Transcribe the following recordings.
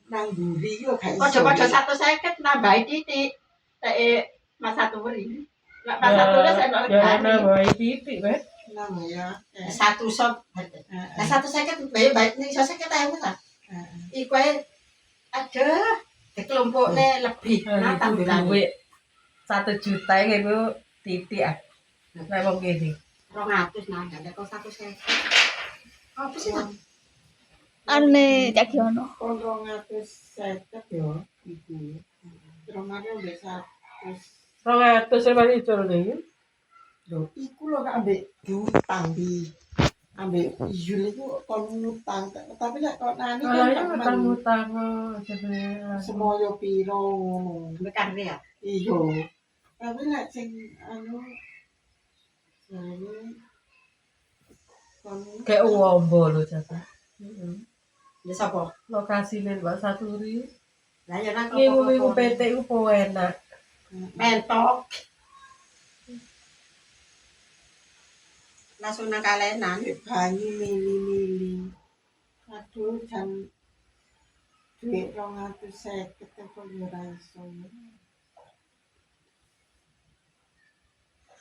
nang mburi yo gak iso. Padha-padha 150 nambahi titik. Mas satu beri. Enggak pas satu udah saya enggak ya nambahi titik wes. Nang ya. Satu sob. Nah 150 baik ning iso 50.000 ta. Iku ae ada dikelompokne lebih nah tambahan duit 1 juta iku titik ah. Nek wong kene. 200 nah ada kok 150. Apa sih? Ane Cak Yono. Kon 250 yo iku. Teromane udah 100. 200 masih icul iki. Lho, iku lho gak ambek diutang di ambek Yul iku kon ngutang tapi lek kon nani kan utang semoyo piro ngono. Bekan ya. Iya. Tapi lek sing anu kayak Uwombo lho Jasa. Ya sapa? Lokasine Mbak Saturi. Lah ya nang Ngiwu PT ku enak. mentok. Langsung nang kalenan. banyu mili-mili. Aduh jan duit 250 kok yo ora iso.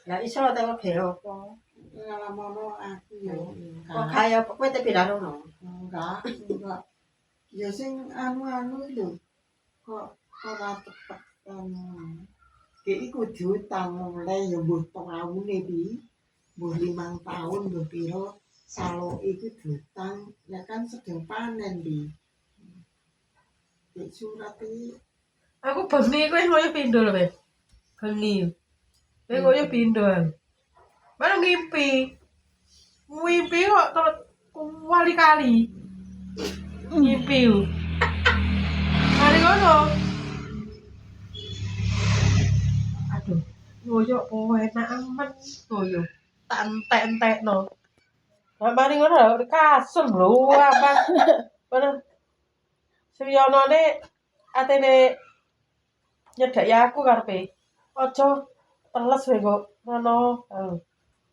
Lah iso ta lho apa? Ngalamono aku yo. Kok kaya kowe te pirano? Enggak. Ya sing anu-anu lho. Kok ora tepat anu. Ki iku diutang mulai ya mbuh taune pi. Mbuh 5 tahun mbuh piro saloke iku diutang ya kan sedang panen pi. Nek surat iki Aku bengi kowe ngoyo pindho lho, Wes. Bengi. Kowe ngoyo pindho. Mana ngimpi. Ngimpi kok terus kali-kali. Ngimpi. Mari ngono. Aduh, ngoyo kowe enak aman ngoyo. Tak entek-entekno. Mari ngono kasur lho apa. Bener. Sriyonone atene nyedaki aku karepe. Aja teles wae kok ngono.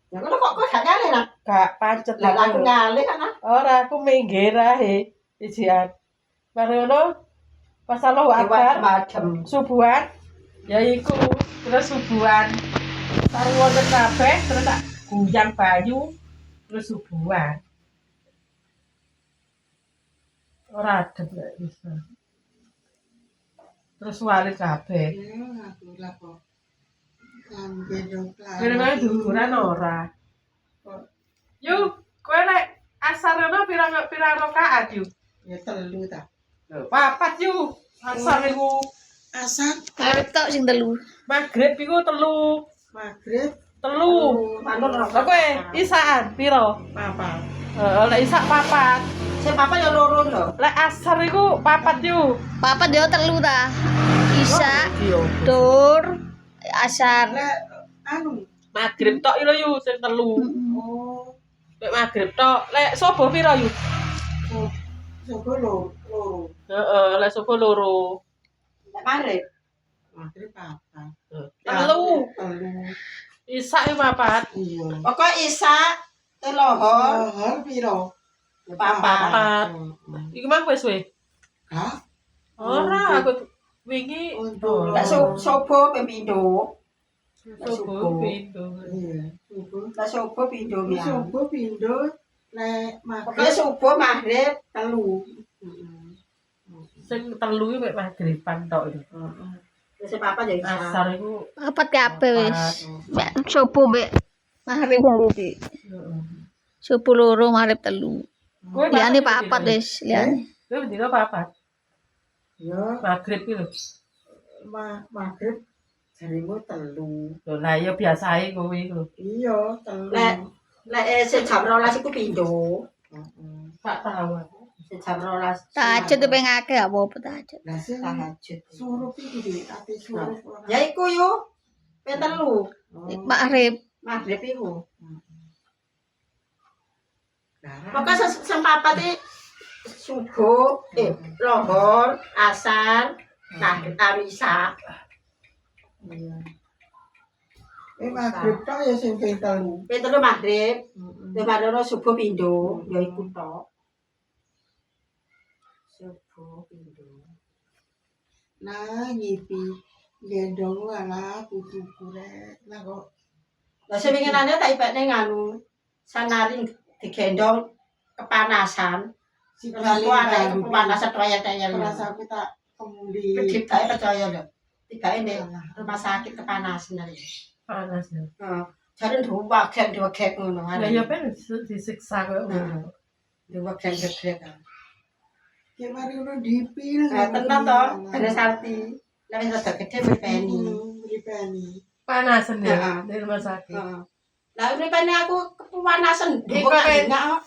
Ya ngono kok gak nyale lah. Gak pancet Lah aku nyale kan. ora aku minggir ae ijian. Mari ngono pas Allahu Akbar subuhan ya iku terus subuhan karo wonten kabeh terus tak guyang banyu terus subuhan. Ora adem lek bisa. Terus wali kabeh. aku lah kok. Gendong Kene duduran ora. Yuk, kowe nek asar ngono pira rakaat yuk? ya 3 ta. Lho, 4 yuk. Asar iku Asar Arep tok sing 3. magrib iku 3. maghrib 3. Manut Lah kowe isaan pira? papa. Heeh, lek isak 4. Sing papa ya loro lho. Lek asar iku 4 yuk. Papat yo 3 ta. Isa, dur, asar. Lek anu Magrib tok lho yuk sing 3. oh Lek magrib tok, lek subuh pira yuk? coba loro. Heeh, lek subuh 2. Lek mare. Maghrib papa. 3. Telu. Isak yo 4. Iya. Pokok isa telohor Hal piro? papat. Iku mah wis we. Hah? Ora aku wingi Untuk Lek sobo pindho. subuh pindho. iya, subuh. Lek sobo pindho ya. Subuh pindho lek Pokoke maghrib subuh maghrib telu. Sing 3 iki mek maghriban tok iki. Terus sing papa ya isa. Asar iku Papat kabeh wis. Mbak subuh mbek maghrib sendiri. heeh. Subuh 2, maghrib 3. Kowe Liyane papat wis, liyane. Kowe ndino papat. ya Maghrib iki lho. maghrib jarimu telu. Lho lah ya biasae kowe iku. Iya, telu. Lek sing jam 12 iku pindho. Heeh. Tak tahu aku. Sing jam 12. Tahajud pengen akeh apa tahajud. Lah sing Tahajud. surup iki di ati surup ora. Ya iku yo. Ping telu. Maghrib. Maghrib iku. Lah, Pokoke sing papat iki subuh, lohor, asar, maghrib, isa. iya. Maghrib tok ya sing ping telu. Ping telu maghrib, Heeh. ping loro subuh pindho, ya iku tok. Subuh pindho. Nah, ngipi gendong ala putuku rek. Lah kok Lah sewinginane tak ibekne nganu sanari digendong kepanasan. si Terus aku anak kepanasan toya-toya. Perasa aku tak kemuli. Kedip tak percaya lho. Tiga ini rumah sakit kepanasan hari. Panas ya. Jadi dua kek ngono. Lah ya ben disiksa kok. Dua kek. Ya mari ngono dipil. Tenan to, ada sarti. Lah wis rada gedhe mripeni. Mripeni. Panasan ya di rumah sakit. Lah mripeni aku kepanasan.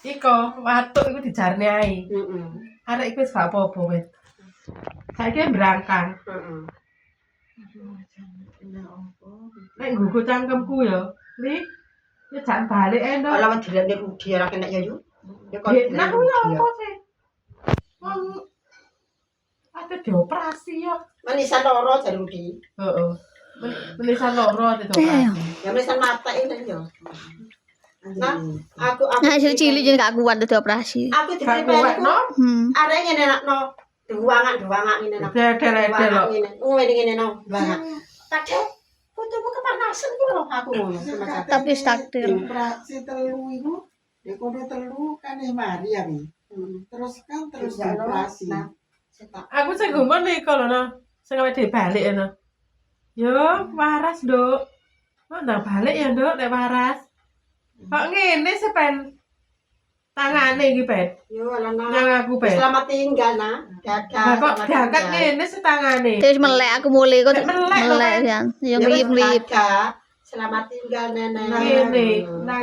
Iko watuk iku dijarne ae. Heeh. Arek iku wis gak apa-apa wis. Saiki berangkang. Heeh. Nek nggugu cangkemku ya, Li. Ya jan balik endo. Ala direne Rudi ora kena ya yo. Ya kok Nah ku ya apa sih? Wong ate dioperasi ya. manisan loro jar Rudi. Heeh. Menisan loro ate dioperasi. Ya manisan mata ini yo. Nah, aku Nah, cilik jadi gak kuat dioperasi. aku Gak dipepeni kuat no. arek ngene nakno. Duwangan ngene nak. Dele-dele lho. Ngene no. Duwangan. Kadhe putuku kepanasan ku lho aku ngono. Tapi takdir. Si telu iku ya kono telu kan mari ya wi. Terus kan terus dioperasi. Nah, setak. Aku sing gumun iku lho no. Sing awake balik no. Yo, waras, Nduk. Kok ndang balik ya, Nduk, nek waras. Kok ngene sih, Pen? Tangane iki, Pen. Yo ala Nang aku, Pen. selamat tinggal nah. Lah Dadah. kok diangkat ngene sih tangane. Terus melek aku mulai kok Melek, melek ya. Yang ngip-ngip. Selamat tinggal nenek. Ngene. Nang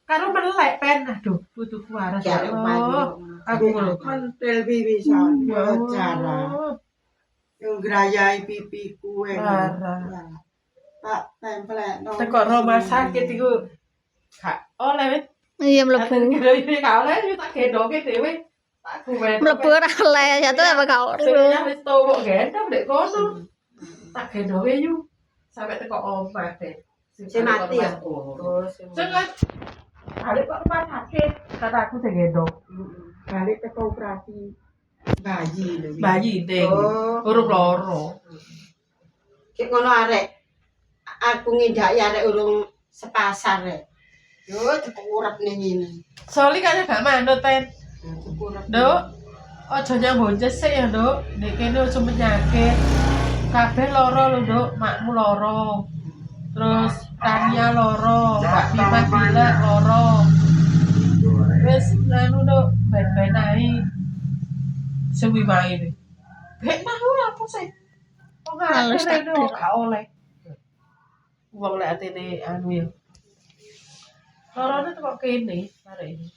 karo melek, Pen. Aduh, putuku waras ya Allah. Aku ngono. Mentel pipisan Ya cara. Allah. Yang grayai pipiku Parah. Tak templekno. Teko rumah sakit iku gak oleh wis. Iya mlebu. Iki gak oleh yo tak gendongke dhewe. Tak kuwen. Mlebu ora oleh ya tuh apa kau. Sebenarnya wis tau kok gendong dek kono. Tak gendongke yo sampai teko omah deh. Si mati ya. Jangan balik kok rumah sakit. Kata aku sing gendong. Balik ke operasi bayi lho. Bayi deh. Urung loro. Ki ngono arek. Aku ngindaki arek urung sepasar rek. Yo dikurep ning ngene. Soli kayaknya gak manut, Pen. Dikurep. Nduk, aja nyambunjes sik ya, Nduk. Nek kene aja penyakit. Kabeh loro lho, Nduk. Makmu loro. Terus Tania loro, Mbak Pima gila loro. Wis anu, Nduk, ben-ben ae. Sewi wae. Ben mau apa sih? Kok Halus ngene takdir. gak oleh. Wong lek atene anu ya. Lorone kok kene arek ini.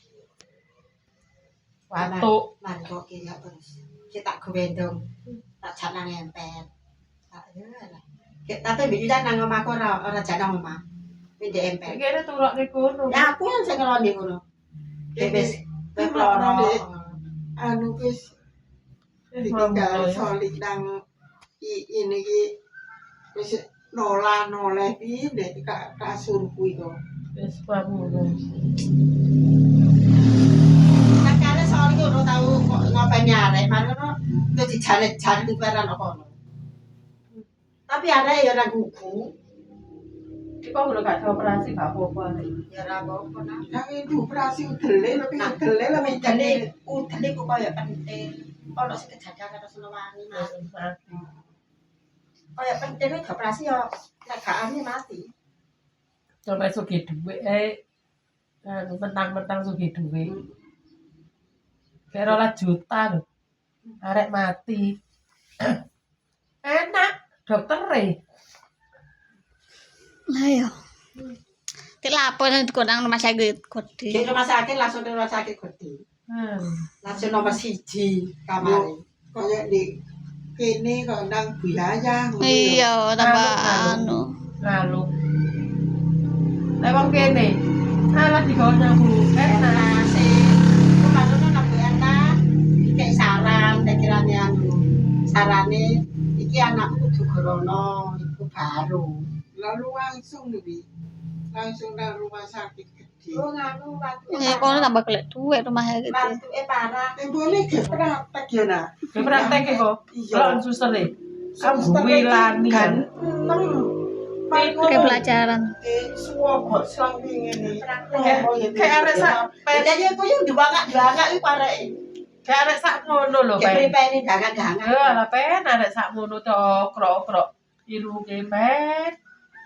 Watuk. Lan kok ki gak terus. Ki tak gendong. Tak jak nang empet. Tak yo lah. Ki tapi mbek nang omahku ora jak nang omah. Ndek empet. Kene turokne kono. Ya aku yang sing ngeloni ngono. Wis loro. Anu wis ditinggal solid nang ini ki wis noleh pi ndek kasurku iku. Wis pamono. Sakare soal iki ora tau kok ngopeni arek, marono yo dijane-jane barang apa ngono. Tapi arek ya ora gugu. Iki kok gak dioperasi gak apa-apa. Ya ora apa-apa nah. Nang dioperasi udele tapi udele lah Udene kok kaya penting. Ono sing kejadian karo Senowani Mas. Kaya penting nek operasi yo legane mati. Sampai sugih dhuwit anu mentang-mentang sugih dhuwit. Kira 2 juta lho. Arek mati. Enak doktere. Lah ya. Ki lapor nang konang rumah sakit Di gede. rumah sakit langsung di rumah sakit gede. Langsung nomor 1 kamar. kaya di kene kok nang biaya ngono ya. Iya, tambah anu. Lalu. Lah wong kene. Alah digawe nyabu. Enak. Nasi. Kemarin nabi enak. Kayak saran, kirane anu. Sarane iki anakku kudu gorono, iku baru. Lalu langsung lho Bi. Langsung nang rumah sakit gede. Oh nganu watu. Ya kono tambah golek duit rumahnya gitu. Watu parah. Boleh ke praktek ya nak. Ke praktek kok. Kalau suster e. Kamu wilani kan. Pakai pelajaran. Suwo selang ngene. Kayak arek sak Bedanya itu yang dua-dua itu parah. kayak arek sak ngono lho, Kayak Pen. pripene dangan-dangan. Lah pen arek sak ngono to krok-krok. Iruke pen.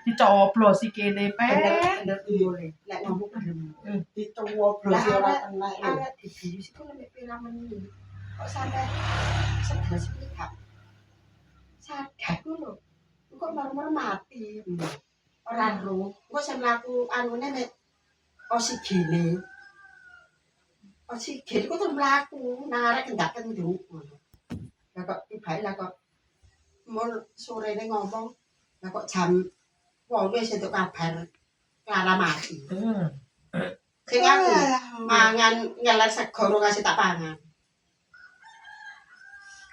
Dicoblosi kene pen. Bener boleh. Lek ngomong bener. Dicoblos ora kena. Arek dibius itu lebih piramen. Kok sampai sebelas pihak. Sadar ku lho. Kok marmer mati. Ora ro. Kok sing mlaku anune nek osigene. Oksigen ku tuh mlaku nang arek kendak kenduk ngono. Lah kok tibake lah kok mul sorene ngomong lah kok jam 8 wis entuk kabar Clara mati. Sing aku mangan ngeler segoro kasih tak pangan.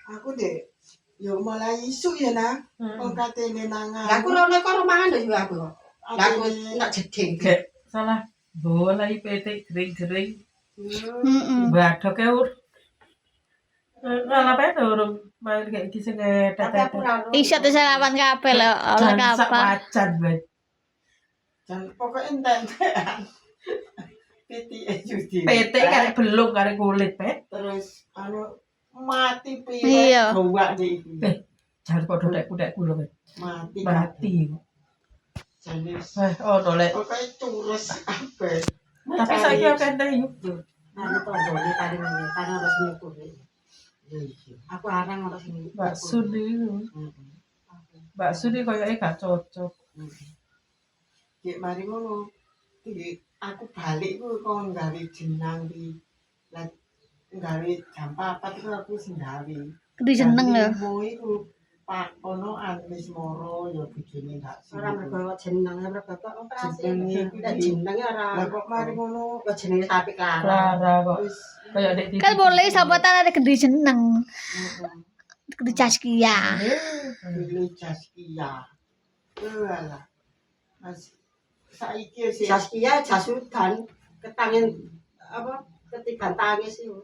Aku dek yo mulai isu ya nak. Wong katene nangan. Lah aku rono kok mangan lho aku kok. Lah aku nak jeding. Gak salah. Boleh PT gering-gering. Heeh. Badok e ur. Ngapain urung main kayak iki sing Tapi aku ora ro. Iso tuh sarapan kabeh lho, oleh sak kapan. wajan bae. Dan pokoknya entek-entekan. PTE judi. PT karek belum karek kulit, Pet. Terus mati Iya. pilek gowak deh iki. Jar padha dek-dekku lho, Pet. Mati. Mati. Jenis. Ono lek. Pokoknya cures kabeh. Tapi saiki akeh teh yo. Anu tongone tadi ngene, kan ora sing ngukur. Aku arang ora sing Mbak Suni. Mbak Suni koyoke gak cocok. Dik mari ngono. Iki aku balik ku kon gawe jenang di lan gawe jam 4 iku aku sing gawe. Kudu seneng lho. Mau iku Pak ono wis moro ya bojone gak ora mergo jeneng ora bapak operasi. Jenenge Nek jenenge ora. Lah kok mari ngono Kok jenenge sapi Clara. Clara kok wis koyo dek Kan boleh sahabatan ada gede seneng. Gede Zaskia. pilih Jaskia. Walah. Mas saiki sih Jaskia jasudan ketangin apa ketiga tangis itu.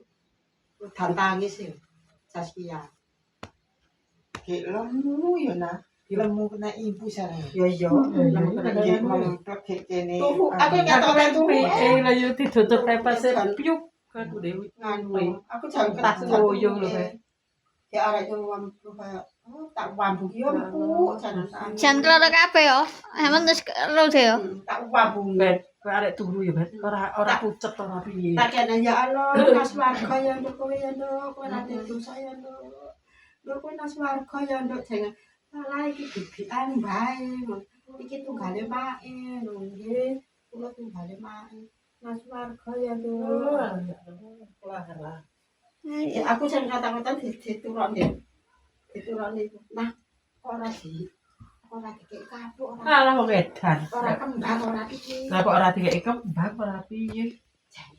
Udan tangis itu. Jaskia. Ki lemu ya nah. Ki lemu kena ibu sareng. Yo yo. Ki montok ki kene. Tuhu, aku Aku kan PE lah yo ditutup pepase piuk kan dewe. nganu. Aku jangan Tas ngoyong lho, Pak. Ya arek yo wampu kaya tak wampu yo empuk janan. Jangan ada kabeh yo. Emang terus ro deh yo. Tak wampu. Ben, kowe arek turu ya, Ben. Ora pucet ora piye. Tak kene ya Allah, nas warga ya nduk kowe ya nduk, kowe ate dosa ya nduk. Nduk kowe nas warga ya nduk jangan salah iki bibikan bae. Iki tunggale mae lho nggih. Kula tunggale mae. Nas warga ya nduk. Ya aku sing kata-kata dituron ya. Dituron iku. Nah, ora dikek kapuk ora. Alah wong edan. Ora kembang ora iki. Lah kok ora dikek kembang ora piye. Jane